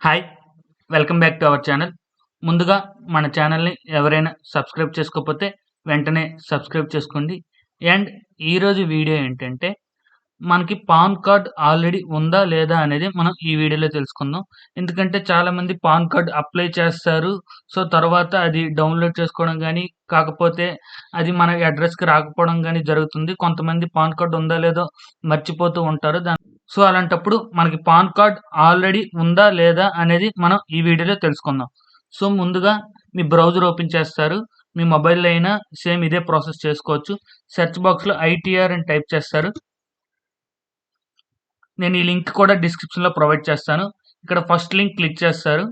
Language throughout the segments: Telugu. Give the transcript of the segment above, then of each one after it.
Hi! Welcome back to our channel. ముందుగా మన ఛానల్‌ని ఎవరైనా సబ్స్క్రైబ్ చేసుకోకపోతే వెంటనే సబ్స్క్రైబ్ చేసుకోండి. అండ్ ఈరోజు వీడియో ఏంటంటే, మనకి పాన్ కార్డ్ ఆల్రెడీ ఉందా? లేదా? అనేది మనం ఈ వీడియోలో తెలుసుకుందాం. ఎందుకంటే చాలామంది పాన్ కార్డ్ అప్లై చేస్తారు. సో, తర్వాత అది డౌన్‌లోడ్ చేసుకోవడం గానీ, కాకపోతే అది మన అడ్రెస్‌కి రాకపోవడం గానీ జరుగుతుంది. కొంతమంది పాన్ కార్డ్ ఉందా? లేదో మర్చిపోతూ ఉంటారు. సో, అలాంటప్పుడు మనకి పాన్ కార్డ్ ఆల్రెడీ ఉందా? లేదా? అనేది మనం ఈ వీడియోలో తెలుసుకుందాం. సో, ముందుగా మీ బ్రౌజర్ ఓపెన్ చేస్తారు. మీ మొబైల్‌లో అయినా సేమ్ ఇదే ప్రాసెస్ చేసుకోవచ్చు. సెర్చ్ బాక్స్‌లో ఐటీఆర్ అని టైప్ చేస్తారు. నేను ఈ లింక్ కూడా డిస్క్రిప్షన్‌లో ప్రొవైడ్ చేస్తాను. ఇక్కడ ఫస్ట్ లింక్ క్లిక్ చేస్తారు.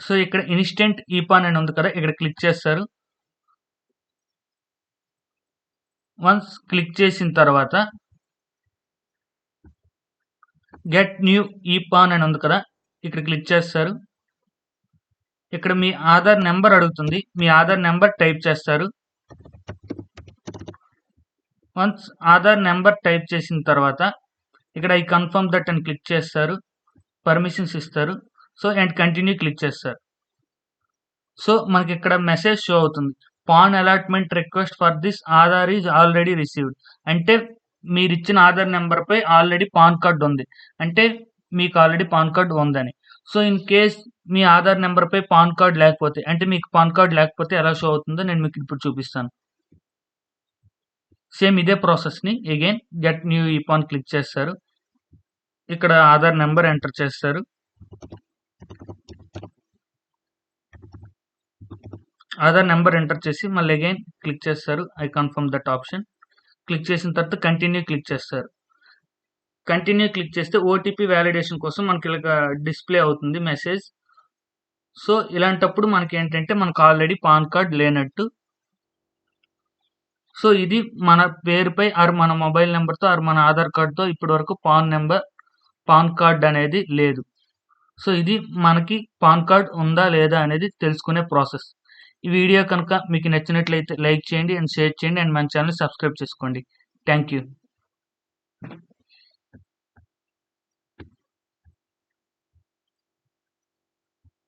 సో, ఇక్కడ ఇన్‌స్టంట్ ఈపాన్ అని ఉంది కదా! ఇక్కడ క్లిక్ చేస్తారు. వన్స్ క్లిక్ చేసిన తర్వాత గెట్ న్యూ ఈపాన్ అని ఉంది కదా! ఇక్కడ క్లిక్ చేస్తారు. ఇక్కడ మీ ఆధార్ నెంబర్ అడుగుతుంది. మీ ఆధార్ నెంబర్ టైప్ చేస్తారు. వన్స్ ఆధార్ నెంబర్ టైప్ చేసిన తర్వాత ఇక్కడ ఐ కన్ఫర్మ్ దట్ అని క్లిక్ చేస్తారు. పర్మిషన్స్ ఇస్తారు. సో, అండ్ కంటిన్యూ క్లిక్ చేస్తారు. సో, మనకి ఇక్కడ మెసేజ్ షో అవుతుంది. PAN allotment request for this Aadhaar is already received. అంటే మీరిచ్చిన ఆధార్ నెంబర్‌పై ఆల్రెడీ పాన్ కార్డ్ ఉంది. అంటే మీకు ఆల్రెడీ పాన్ కార్డ్ ఉందని. సో, ఇన్ కేస్ మీ ఆధార్ నెంబర్‌పై పాన్ కార్డ్ లేకపోతే, అంటే మీకు పాన్ కార్డ్ లేకపోతే ఎలా షో అవుతుందో నేను మీకు ఇప్పుడు చూపిస్తాను. సేమ్ ఇదే ప్రాసెస్‌ని అగైన్ గెట్ న్యూ ఈపాన్ క్లిక్ చేస్తారు. ఇక్కడ ఆధార్ నెంబర్ ఎంటర్ చేస్తారు. ఆధార్ నెంబర్ ఎంటర్ చేసి మళ్ళీ అగైన్ క్లిక్ చేస్తారు. I confirm that option. Click చేసిన తర్వాత కంటిన్యూ క్లిక్ చేస్తారు. కంటిన్యూ క్లిక్ చేస్తే ఓటీపీ వాలిడేషన్ కోసం మనకి ఇలాగ డిస్‌ప్లే అవుతుంది మెసేజ్. సో, ఇలాంటప్పుడు మనకేంటంటే మనకు ఆల్రెడీ పాన్ కార్డ్ లేనట్టు. సో, ఇది మన పేరుపై ఆర్ మన మొబైల్ నంబర్‌తో ఆర్ మన ఆధార్ కార్డ్‌తో ఇప్పటివరకు పాన్ కార్డ్ అనేది లేదు. సో, ఇది మనకి పాన్ కార్డ్ ఉందా? లేదా? అనేది తెలుసుకునే ప్రాసెస్. ఈ వీడియో కనుక మీకు నచ్చినట్లయితే లైక్ చేయండి అండ్ షేర్ చేయండి అండ్ మన ఛానెల్‌ని సబ్స్క్రైబ్ చేసుకోండి. Thank you.